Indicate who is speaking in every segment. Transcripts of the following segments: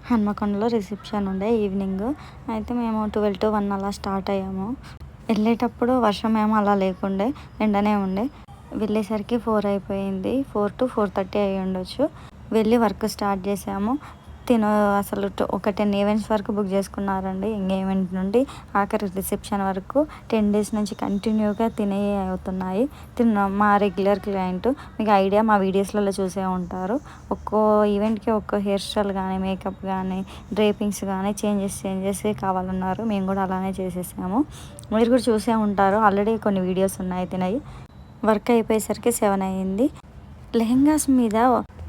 Speaker 1: హన్మకొండలో reception ఉండే evening. అయితే మేము 12 to 1 అలా స్టార్ట్ అయ్యాము. వెళ్ళేటప్పుడు వర్షం ఏమో అలా లేకుండే, ఎండనే ఉండే. వెళ్ళేసరికి 4 అయిపోయింది. 4 to 4:30 అయ్యి ఉండొచ్చు. వెళ్ళి వర్క్ స్టార్ట్ చేసాము. అసలు ఒక 10 ఈవెంట్స్ వరకు బుక్ చేసుకున్నారండి. ఎంగేజ్మెంట్ నుండి ఆఖరి రిసెప్షన్ వరకు 10 days నుంచి కంటిన్యూగా అవుతున్నాయి. మా రెగ్యులర్ క్లయింట్, మీకు ఐడియా మా వీడియోస్లలో చూసే ఉంటారు. ఒక్కో ఈవెంట్కి ఒక్కో హెయిర్ స్టైల్ కానీ, మేకప్ కానీ, డ్రేపింగ్స్ కానీ చేంజెస్ కావాలన్నారు. మేము కూడా అలానే చేసేసాము. మీరు కూడా చూసే ఉంటారు, ఆల్రెడీ కొన్ని వీడియోస్ ఉన్నాయి. వర్క్ అయిపోయేసరికి 7 అయ్యింది. లెహెంగాస్ మీద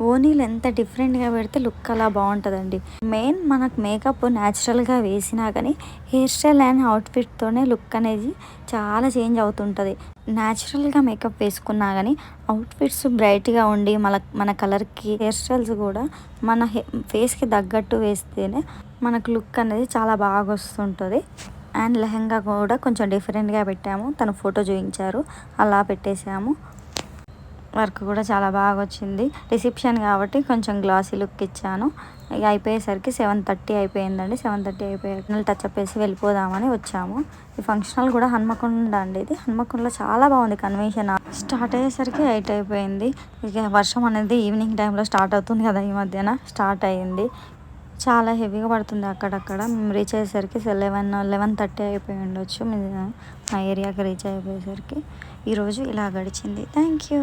Speaker 1: ఓనీలు ఎంత డిఫరెంట్గా పెడితే లుక్ అలా బాగుంటుందండి. మెయిన్ మనకు మేకప్ న్యాచురల్గా వేసినా కానీ హెయిర్ స్టైల్ అండ్ అవుట్ఫిట్తోనే లుక్ అనేది చాలా చేంజ్ అవుతుంటుంది. న్యాచురల్గా మేకప్ వేసుకున్నా కానీ అవుట్ఫిట్స్ బ్రైట్గా ఉండి మన కలర్కి హెయిర్ స్టైల్స్ కూడా మన ఫేస్కి తగ్గట్టు వేస్తేనే మనకు లుక్ అనేది చాలా బాగా వస్తుంటుంది. అండ్ లెహెంగా కూడా కొంచెం డిఫరెంట్గా పెట్టాము. తను ఫోటో చూపించారు, అలా పెట్టేసాము. వర్క్ కూడా చాలా బాగా వచ్చింది. రిసెప్షన్ కాబట్టి కొంచెం గ్లాసీ లుక్ ఇచ్చాను. ఇక అయిపోయేసరికి 7:30 అయిపోయిందండి. 7:30 అయిపోయాక టచ్అప్ వేసి వెళ్ళిపోదామని వచ్చాము. ఈ ఫంక్షన్ హాల్ కూడా హన్మకొండ అండి. ఇది హన్మకొండలో చాలా బాగుంది. కన్వెన్షన్ స్టార్ట్ అయ్యేసరికి 8 అయిపోయింది. ఇక వర్షం అనేది ఈవినింగ్ టైంలో స్టార్ట్ అవుతుంది కదా, ఈ మధ్యన స్టార్ట్ అయ్యింది. చాలా హెవీగా పడుతుంది అక్కడక్కడ. మేము రీచ్ అయ్యేసరికి 11:30 అయిపోయి ఉండొచ్చు. మా ఏరియాకి రీచ్ అయిపోయేసరికి ఈరోజు ఇలా గడిచింది. Thank you.